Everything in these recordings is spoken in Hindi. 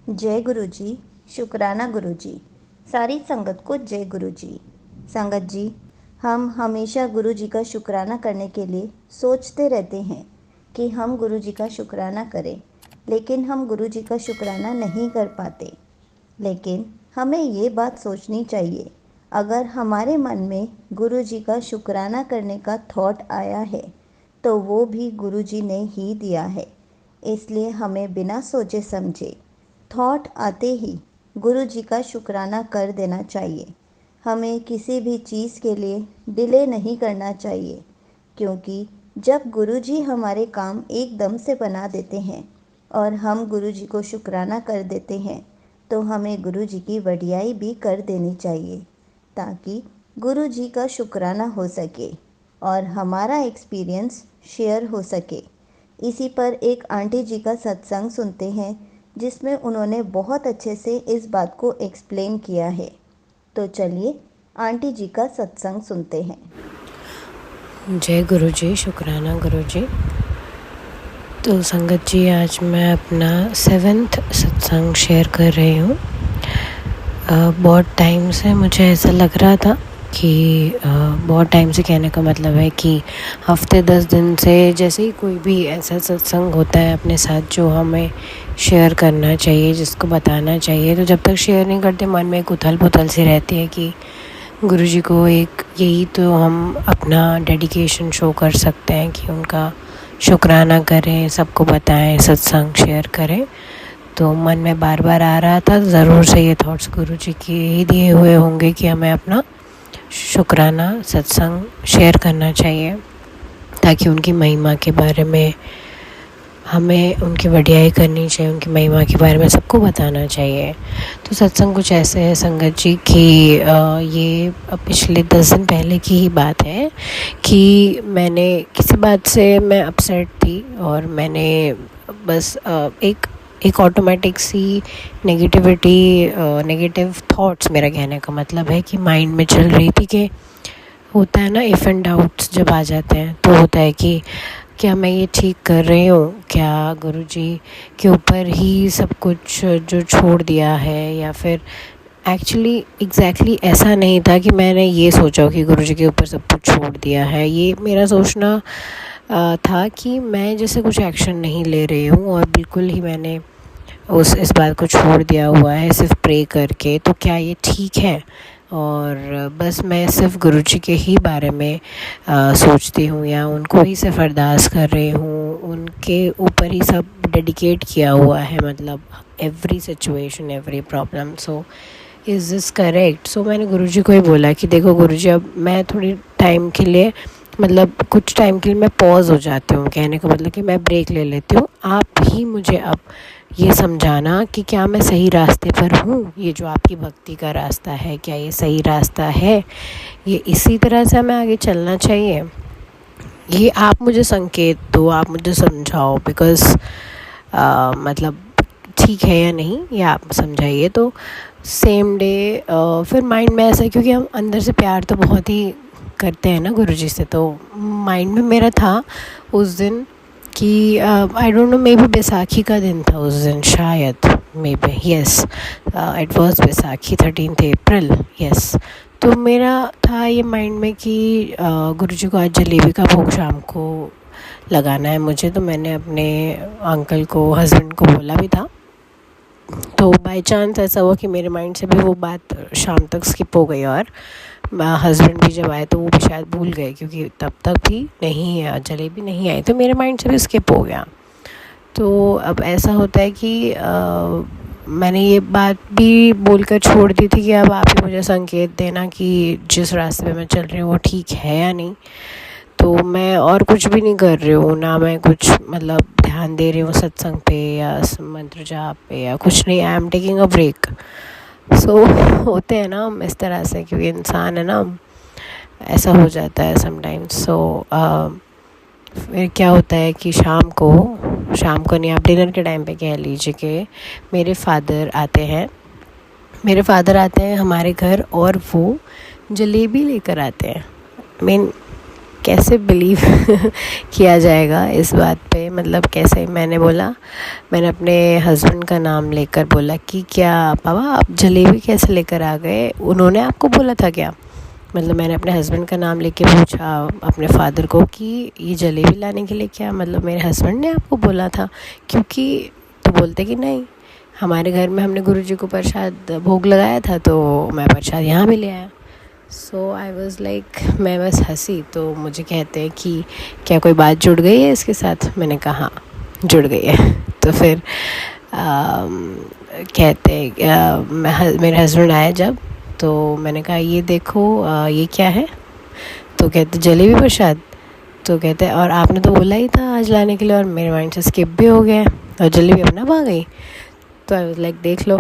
जय गुरु जी। शुक्राना गुरु जी। सारी संगत को जय गुरु जी। संगत जी, हम हमेशा गुरु जी का शुक्राना करने के लिए सोचते रहते हैं कि हम गुरु जी का शुक्राना करें, लेकिन हम गुरु जी का शुक्राना नहीं कर पाते। लेकिन हमें ये बात सोचनी चाहिए, अगर हमारे मन में गुरु जी का शुक्राना करने का थॉट आया है तो वो भी गुरु जी ने ही दिया है। इसलिए हमें बिना सोचे समझे थॉट आते ही गुरु जी का शुक्राना कर देना चाहिए। हमें किसी भी चीज़ के लिए डिले नहीं करना चाहिए, क्योंकि जब गुरु जी हमारे काम एकदम से बना देते हैं और हम गुरु जी को शुक्राना कर देते हैं, तो हमें गुरु जी की वडियाई भी कर देनी चाहिए, ताकि गुरु जी का शुक्राना हो सके और हमारा एक्सपीरियंस शेयर हो सके। इसी पर एक आंटी जी का सत्संग सुनते हैं, जिसमें उन्होंने बहुत अच्छे से इस बात को एक्सप्लेन किया है। तो चलिए आंटी जी का सत्संग सुनते हैं। जय गुरु जी। शुक्राना गुरु जी। तो संगत जी, आज मैं अपना 7th सत्संग शेयर कर रही हूँ। बहुत टाइम से मुझे ऐसा लग रहा था कि बहुत टाइम से कहने का मतलब है कि हफ्ते 10 दिन से जैसे ही कोई भी ऐसा सत्संग होता है अपने साथ जो हमें शेयर करना चाहिए, जिसको बताना चाहिए, तो जब तक शेयर नहीं करते मन में एक उथल पुथल सी रहती है कि गुरु जी को एक यही तो हम अपना डेडिकेशन शो कर सकते हैं कि उनका शुक्राना करें, सबको बताएं, सत्संग शेयर करें। तो मन में बार बार आ रहा था, ज़रूर से ये थॉट्स गुरु जी के ही दिए हुए होंगे कि हमें अपना शुक्राना सत्संग शेयर करना चाहिए, ताकि उनकी महिमा के बारे में हमें उनकी वडियाई करनी चाहिए, उनकी महिमा के बारे में सबको बताना चाहिए। तो सत्संग कुछ ऐसे है संगत जी कि ये पिछले 10 दिन पहले की ही बात है कि मैंने किसी बात से मैं अपसेट थी और मैंने बस एक ऑटोमेटिक सी नेगेटिव थॉट्स, मेरा कहने का मतलब है कि माइंड में चल रही थी कि होता है ना, इफ़ एंड डाउट्स जब आ जाते हैं तो होता है कि क्या मैं ये ठीक कर रही हूँ, क्या गुरु जी के ऊपर ही सब कुछ जो छोड़ दिया है, या फिर एक्चुअली एग्जैक्टली ऐसा नहीं था कि मैंने ये सोचा कि गुरु जी के ऊपर सब कुछ छोड़ दिया है। ये मेरा सोचना था कि मैं जैसे कुछ एक्शन नहीं ले रही हूँ और बिल्कुल ही मैंने इस बात को छोड़ दिया हुआ है सिर्फ प्रे करके, तो क्या ये ठीक है? और बस मैं सिर्फ गुरु जी के ही बारे में सोचती हूँ या उनको ही सिर्फ अरदास कर रही हूँ, उनके ऊपर ही सब डेडिकेट किया हुआ है, मतलब every situation, every problem. So is this correct? So मैंने गुरु जी को ही बोला कि देखो गुरु जी, अब मैं थोड़ी टाइम के लिए, मतलब कुछ टाइम के लिए मैं पॉज हो जाती हूँ, कहने का मतलब कि मैं ब्रेक ले लेती हूँ। आप ही मुझे अब ये समझाना कि क्या मैं सही रास्ते पर हूँ, ये जो आपकी भक्ति का रास्ता है, क्या ये सही रास्ता है, ये इसी तरह से हमें आगे चलना चाहिए। ये आप मुझे संकेत दो, आप मुझे समझाओ, बिकॉज़ मतलब ठीक है या नहीं ये आप समझाइए। तो सेम डे फिर माइंड में ऐसा, क्योंकि हम अंदर से प्यार तो बहुत ही करते हैं ना गुरु जी से, तो माइंड में मेरा था उस दिन कि I don't know, may be Baisakhi का दिन था उस दिन, शायद, may be, yes, it was Baisakhi, 13th April, yes. तो मेरा था ये माइंड में कि गुरु जी को आज जलेबी का भोग शाम को लगाना है मुझे। तो मैंने अपने अंकल को, हस्बैंड को बोला भी था। तो बाय चांस ऐसा हुआ कि मेरे माइंड से भी वो बात शाम तक स्किप हो गई, और हस्बैंड भी जब आए तो वो भी शायद भूल गए, क्योंकि तब तक भी नहीं, जलेबी नहीं आई, तो मेरे माइंड से भी स्किप हो गया। तो अब ऐसा होता है कि मैंने ये बात भी बोलकर छोड़ दी थी कि अब आप ही मुझे संकेत देना कि जिस रास्ते पे मैं चल रही हूँ वो ठीक है या नहीं। तो मैं और कुछ भी नहीं कर रही हूँ, ना मैं कुछ मतलब ध्यान दे रही हूँ सत्संग पे या मंत्र जाप पे या कुछ नहीं। I am taking a break. So होते हैं ना हम इस तरह से, क्योंकि इंसान है ना, ऐसा हो जाता है समटाइम्स। सो फिर क्या होता है कि शाम को नहीं, आप डिनर के टाइम पे कह लीजिए कि मेरे फादर आते हैं हमारे घर, और वो जलेबी लेकर आते हैं। कैसे बिलीव किया जाएगा इस बात पे, मतलब कैसे। मैंने बोला, मैंने अपने हस्बैंड का नाम लेकर बोला कि क्या पापा आप जलेबी कैसे लेकर आ गए, उन्होंने आपको बोला था क्या? मतलब मैंने अपने हस्बैंड का नाम लेके पूछा अपने फादर को कि ये जलेबी लाने के लिए क्या, मतलब मेरे हस्बैंड ने आपको बोला था? क्योंकि तो बोलते कि नहीं, हमारे घर में हमने गुरुजी को प्रसाद भोग लगाया था तो मैं प्रसाद यहाँ भी ले आया। सो आई वॉज़ लाइक, मैं बस हंसी। तो मुझे कहते हैं कि क्या कोई बात जुड़ गई है इसके साथ? मैंने कहा हाँ जुड़ गई है। तो फिर कहते मेरे हस्बैंड आए जब, तो मैंने कहा ये देखो ये क्या है? तो कहते जलेबी प्रसाद। तो कहते और आपने तो बोला ही था आज लाने के लिए, और मेरे माइंड से स्किप भी हो गया और जलेबी अपना आ गई। तो आई वाज लाइक देख लो,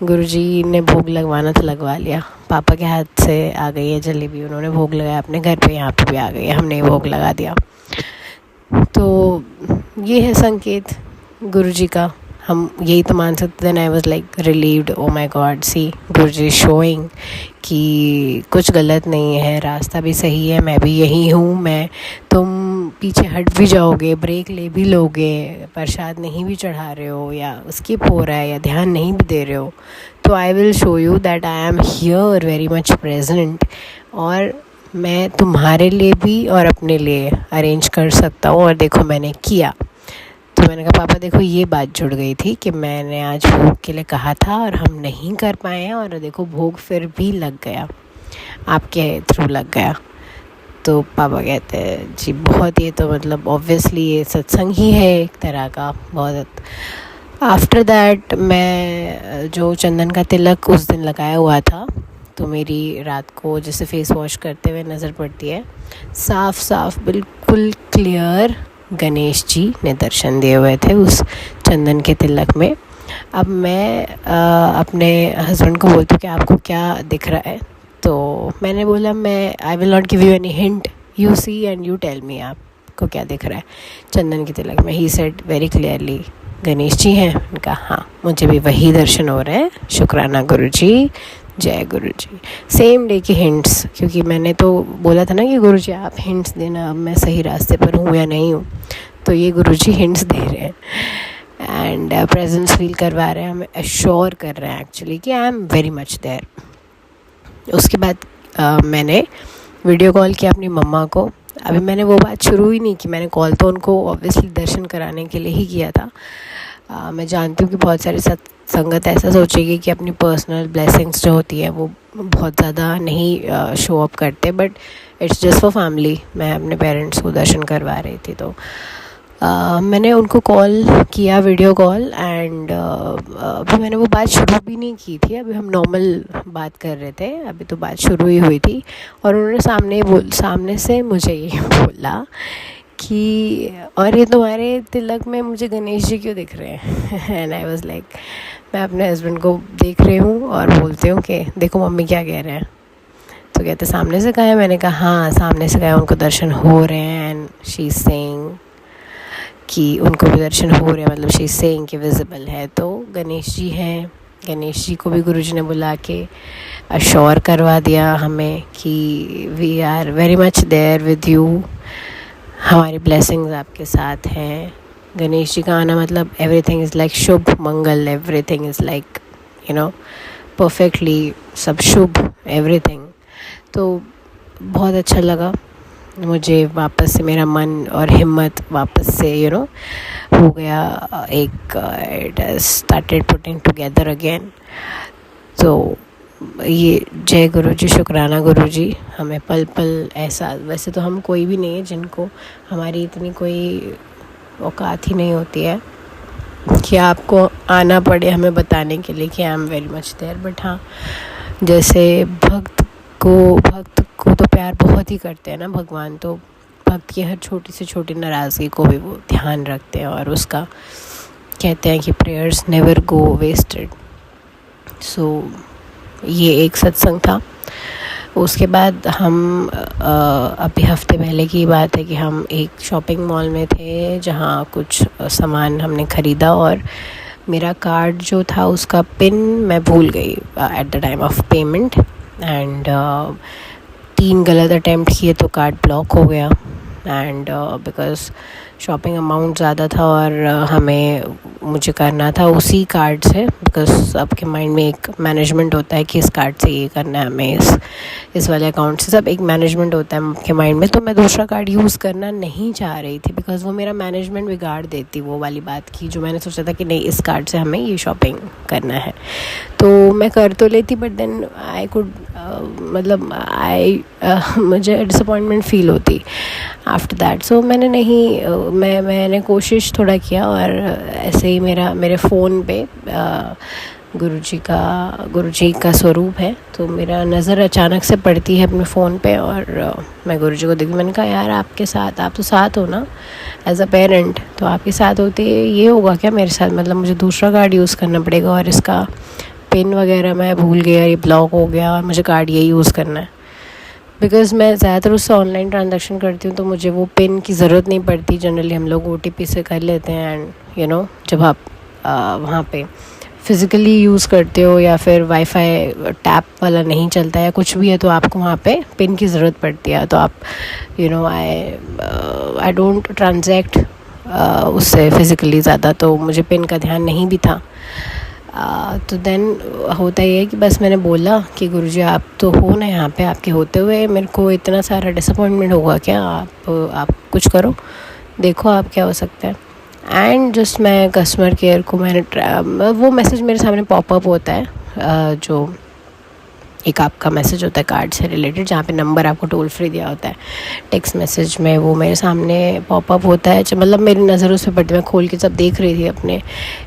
गुरुजी ने भोग लगवाना तो लगवा लिया, पापा के हाथ से आ गई है जलेबी, उन्होंने भोग लगाया अपने घर पे, यहाँ पे भी आ गई है, हमने भोग लगा दिया। तो ये है संकेत गुरुजी का, हम यही तो मान सकते। Then I was like relieved, oh my God, see Guruji showing कि कुछ गलत नहीं है, रास्ता भी सही है, मैं भी यही हूँ। मैं तुम पीछे हट भी जाओगे, ब्रेक ले भी लोगे, प्रसाद नहीं भी चढ़ा रहे हो या स्किप हो रहा है या ध्यान नहीं भी दे रहे हो, तो I will show you that I am here very much present, और मैं तुम्हारे लिए भी और अपने लिए अरेंज कर सकता हूँ। और देखो मैंने किया। तो मैंने कहा पापा देखो ये बात जुड़ गई थी कि मैंने आज भोग के लिए कहा था और हम नहीं कर पाए हैं, और देखो भोग फिर भी लग गया, आपके थ्रू लग गया। तो पापा कहते हैं जी बहुत, ये तो मतलब ऑब्वियसली ये सत्संग ही है एक तरह का, बहुत। आफ्टर दैट मैं जो चंदन का तिलक उस दिन लगाया हुआ था, तो मेरी रात को जैसे फेस वॉश करते हुए नज़र पड़ती है, साफ साफ बिल्कुल क्लियर गणेश जी ने दर्शन दिए हुए थे उस चंदन के तिलक में। अब मैं अपने हस्बैंड को बोलती हूँ कि आपको क्या दिख रहा है? तो मैंने बोला मैं I will not give you any hint, you see and you tell me आपको क्या दिख रहा है चंदन के तिलक में। He said very clearly Ganesh ji हैं। उनका हाँ मुझे भी वही दर्शन हो रहे हैं, शुक्राना गुरुजी, जय गुरुजी। सेम डे की हिंट्स, क्योंकि मैंने तो बोला था ना कि गुरुजी आप हिंट्स देना, अब मैं सही रास्ते पर हूँ या नहीं हूँ, तो ये गुरुजी हिंट्स दे रहे हैं एंड प्रेजेंस फील करवा रहे हैं, हमें एश्योर कर रहे हैं एक्चुअली कि I am very much there. उसके बाद मैंने वीडियो कॉल किया अपनी मम्मा को। अभी मैंने वो बात शुरू ही नहीं की, मैंने कॉल तो उनको ऑब्वियसली दर्शन कराने के लिए ही किया था। मैं जानती हूँ कि बहुत सारी संगत ऐसा सोचेगी कि अपनी पर्सनल ब्लेसिंग्स जो होती है वो बहुत ज़्यादा नहीं शो अप करते, but it's just for family. मैं अपने पेरेंट्स को दर्शन करवा रही थी, तो मैंने उनको कॉल किया, वीडियो कॉल, एंड अभी मैंने वो बात शुरू भी नहीं की थी, अभी हम नॉर्मल बात कर रहे थे, अभी तो बात शुरू ही हुई थी। और उन्होंने सामने से मुझे ये बोला कि और ये तुम्हारे तिलक में मुझे गणेश जी क्यों दिख रहे हैं? एंड आई वाज लाइक, मैं अपने हस्बैंड को देख रही हूँ और बोलती हूँ कि देखो मम्मी क्या कह रहे हैं। तो कहते सामने से कहा है? मैंने कहा हाँ सामने से कहा, उनको दर्शन हो रहे हैं, एंड शी इज सेइंग कि उनको भी दर्शन हो रहे हैं, मतलब शी इज सेइंग कि विजिबल है। तो गणेश जी हैं, गणेश जी को भी गुरुजी ने बुला के अश्योर करवा दिया हमें कि we are very much there with you, हमारी ब्लेसिंग्स आपके साथ हैं। गणेश जी का आना मतलब एवरीथिंग इज़ लाइक शुभ मंगल, everything is like you know perfectly, सब शुभ एवरीथिंग। तो बहुत अच्छा लगा मुझे, वापस से मेरा मन और हिम्मत वापस से हो गया एक, it started putting together again. तो ये जय गुरुजी, शुक्राना गुरुजी, हमें पल पल एहसास, वैसे तो हम कोई भी नहीं है जिनको हमारी इतनी कोई औकात ही नहीं होती है कि आपको आना पड़े हमें बताने के लिए कि I am very much there, but हाँ जैसे भक्त को तो प्यार बहुत ही करते हैं ना भगवान, तो भक्त की हर छोटी से छोटी नाराज़गी को भी वो ध्यान रखते हैं, और उसका कहते हैं कि प्रेयर्स नेवर गो वेस्टेड। सो ये एक सत्संग था। उसके बाद हम अभी हफ्ते पहले की बात है कि हम एक शॉपिंग मॉल में थे जहाँ कुछ सामान हमने ख़रीदा, और मेरा कार्ड जो था उसका पिन मैं भूल गई at the time of payment, and 3 गलत अटैम्प्ट किए तो कार्ड ब्लॉक हो गया। एंड बिकॉज़ शॉपिंग अमाउंट ज़्यादा था और मुझे करना था उसी कार्ड से, बिकॉज़ आपके माइंड में एक मैनेजमेंट होता है कि इस कार्ड से ये करना है हमें, इस वाले अकाउंट से, सब एक मैनेजमेंट होता है आपके माइंड में। तो मैं दूसरा कार्ड यूज़ करना नहीं चाह रही थी बिकॉज़ वो मेरा मैनेजमेंट बिगाड़ देती, वो वाली बात की जो मैंने सोचा था कि नहीं इस कार्ड से हमें ये शॉपिंग करना है। तो मैं कर तो लेती बट देन आई कुड मुझे डिसअपॉइंटमेंट फील होती आफ्टर दैट। सो मैंने कोशिश थोड़ा किया और ऐसे ही मेरे फ़ोन पे गुरुजी का स्वरूप है, तो मेरा नज़र अचानक से पड़ती है अपने फ़ोन पे और मैं गुरुजी को देखी। मैंने कहा यार आपके साथ, आप तो साथ हो ना एज अ पेरेंट, तो आपके साथ होते ये होगा क्या मेरे साथ, मतलब मुझे दूसरा कार्ड यूज़ करना पड़ेगा और इसका पिन वगैरह मैं भूल गया, ये ब्लॉक हो गया और मुझे कार्ड यही यूज़ करना है। बिकॉज़ मैं ज़्यादातर उससे ऑनलाइन ट्रांजैक्शन करती हूँ तो मुझे वो पिन की ज़रूरत नहीं पड़ती। जनरली हम लोग OTP से कर लेते हैं एंड जब आप वहाँ पे फ़िज़िकली यूज़ करते हो या फिर वाईफाई टैप वाला नहीं चलता है या कुछ भी है तो आपको वहाँ पे पिन की ज़रूरत पड़ती है। तो आप आई डोंट ट्रांजैक्ट उससे फ़िज़िकली ज़्यादा, तो मुझे पिन का ध्यान नहीं भी था। तो देन होता ही है कि बस मैंने बोला कि गुरुजी आप तो हो ना यहाँ पे, आपके होते हुए मेरे को इतना सारा डिसअपॉइंटमेंट होगा क्या, आप कुछ करो, देखो आप क्या हो सकता है। एंड जस्ट मैं कस्टमर केयर को वो मैसेज मेरे सामने पॉपअप होता है, जो एक आपका मैसेज होता है कार्ड से रिलेटेड जहाँ पे नंबर आपको टोल फ्री दिया होता है टेक्स्ट मैसेज में, वो मेरे सामने पॉपअप होता है। मतलब मेरी नज़र उस पर पड़ती, मैं खोल के जब देख रही थी अपने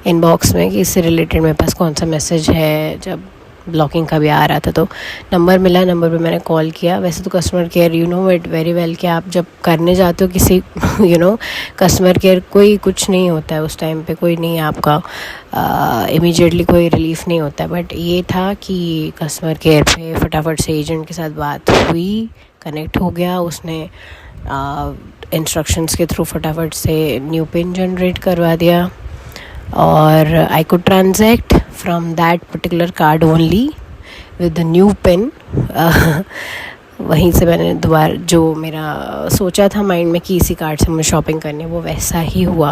इनबॉक्स में कि इससे रिलेटेड मेरे पास कौन सा मैसेज है, जब ब्लॉकिंग का भी आ रहा था तो नंबर मिला, नंबर पे मैंने कॉल किया। वैसे तो customer care it very well कि आप जब करने जाते हो किसी कस्टमर केयर, कोई कुछ नहीं होता है उस टाइम पे, कोई नहीं आपका इमीडिएटली कोई रिलीफ नहीं होता है। बट ये था कि कस्टमर केयर पे फटाफट से एजेंट के साथ बात हुई, कनेक्ट हो गया, उसने इंस्ट्रक्शंस के थ्रू फटाफट से न्यू पिन जनरेट करवा दिया और I could transact from that particular card only with the new pin। वहीं से मैंने दोबारा जो मेरा सोचा था माइंड में कि इसी कार्ड से मुझे शॉपिंग करनी है वो वैसा ही हुआ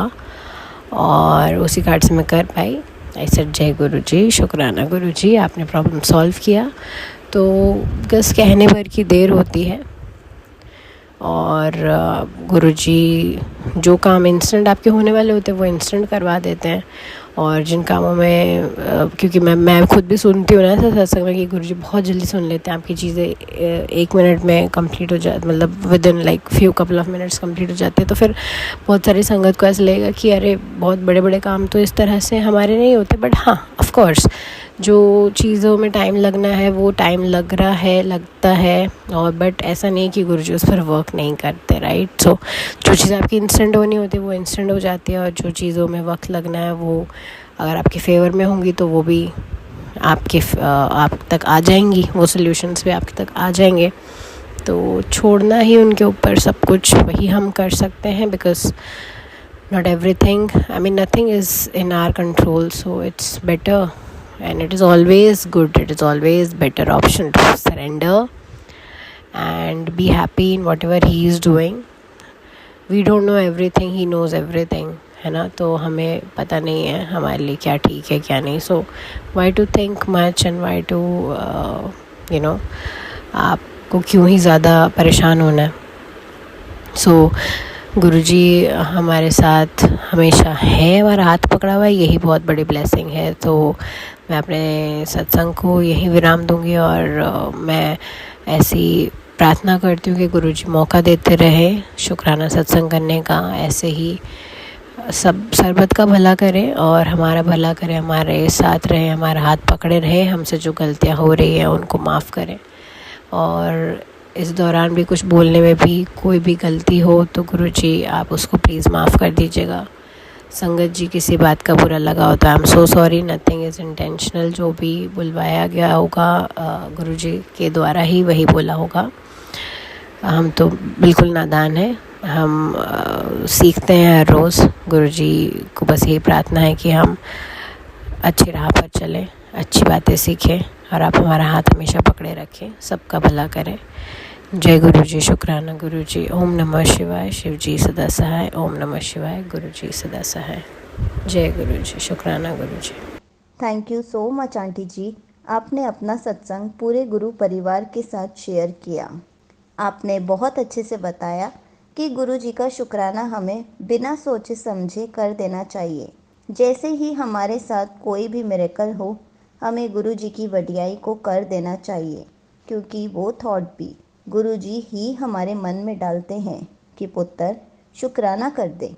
और उसी कार्ड से मैं कर पाई। आई सेड जय गुरुजी, शुक्राना गुरुजी, आपने प्रॉब्लम सॉल्व किया। तो बस कहने भर की देर होती है और गुरुजी जो काम इंस्टेंट आपके होने वाले होते हैं वो इंस्टेंट करवा देते हैं। और जिन कामों में क्योंकि मैं खुद भी सुनती हूँ ना सत्संग में कि गुरुजी बहुत जल्दी सुन लेते हैं, आपकी चीज़ें 1 मिनट में कंप्लीट हो जाती, मतलब with in like few couple of minutes complete हो जाते हैं। तो फिर बहुत सारी संगत को ऐसा लगेगा कि अरे बहुत बड़े बड़े काम तो इस तरह से हमारे नहीं होते। बट हाँ, ऑफ कोर्स जो चीज़ों में टाइम लगना है वो टाइम लगता है और बट ऐसा नहीं कि गुरुजी उस पर वर्क नहीं करते, राइट। सो जो चीज़ आपकी इंस्टेंट होनी होती है वो इंस्टेंट हो जाती है और जो चीज़ों में वक्त लगना है वो अगर आपके फेवर में होंगी तो वो भी आप तक आ जाएंगी, वो सॉल्यूशंस भी आपके तक आ जाएंगे। तो छोड़ना ही उनके ऊपर सब कुछ, वही हम कर सकते हैं because not everything, I mean nothing is in our control, so it's better and it is always good, it is always better option to surrender and be happy in whatever he is doing। we don't know everything, he knows everything, है ना। तो हमें पता नहीं है हमारे लिए क्या ठीक है क्या नहीं। सो why to think much and why to आपको क्यों ही ज़्यादा परेशान होना है। सो गुरुजी हमारे साथ हमेशा है, हमारा हाथ पकड़ा हुआ है, यही बहुत बड़ी ब्लेसिंग है। तो मैं अपने सत्संग को यही विराम दूंगी और मैं ऐसी प्रार्थना करती हूँ कि गुरुजी मौका देते रहे शुक्राना सत्संग करने का, ऐसे ही सब सर्वत का भला करें और हमारा भला करें, हमारे साथ रहे, हमारा हाथ पकड़े रहे, हमसे जो गलतियाँ हो रही हैं उनको माफ़ करें। और इस दौरान भी कुछ बोलने में भी कोई भी गलती हो तो गुरुजी आप उसको प्लीज़ माफ़ कर दीजिएगा। संगत जी किसी बात का बुरा लगा हो तो I am so sorry, nothing is intentional. जो भी बुलवाया गया होगा गुरुजी के द्वारा ही वही बोला होगा। हम तो बिल्कुल नादान हैं, हम सीखते हैं हर रोज़। गुरुजी को बस यही प्रार्थना है कि हम अच्छी राह पर चलें, अच्छी बातें सीखें और आप हमारा हाथ हमेशा पकड़े रखें, सबका भला करें। जय गुरु जी, शुक्राना गुरु जी। ओम नमः शिवाय, शिव जी सदा सहाय। ओम नमः शिवाय, गुरु जी सदा सहाय। जय गुरु जी, शुक्राना Guru ji. Thank you so much aunty ji, आपने अपना सत्संग पूरे गुरु परिवार के साथ शेयर किया। आपने बहुत अच्छे से बताया कि गुरु जी का शुक्राना हमें बिना सोचे समझे कर देना चाहिए। जैसे ही हमारे साथ कोई भी मिरेकल हो, हमें गुरु जी की वडियाई को कर देना चाहिए, क्योंकि वो थॉट भी गुरु जी ही हमारे मन में डालते हैं कि पुत्र शुक्राना कर दे।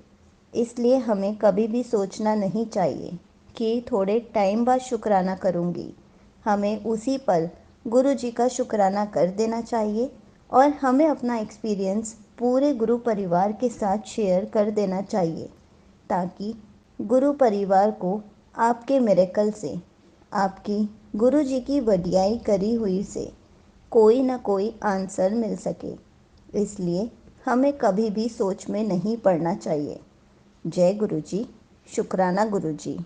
इसलिए हमें कभी भी सोचना नहीं चाहिए कि थोड़े टाइम बाद शुक्राना करूँगी। हमें उसी पल गुरु जी का शुक्राना कर देना चाहिए और हमें अपना एक्सपीरियंस पूरे गुरु परिवार के साथ शेयर कर देना चाहिए, ताकि गुरु परिवार को आपके मिरेकल से, आपकी गुरु जी की वडियाई करी हुई से कोई ना कोई आंसर मिल सके। इसलिए हमें कभी भी सोच में नहीं पड़ना चाहिए। जय गुरु जी, शुक्राना गुरु जी।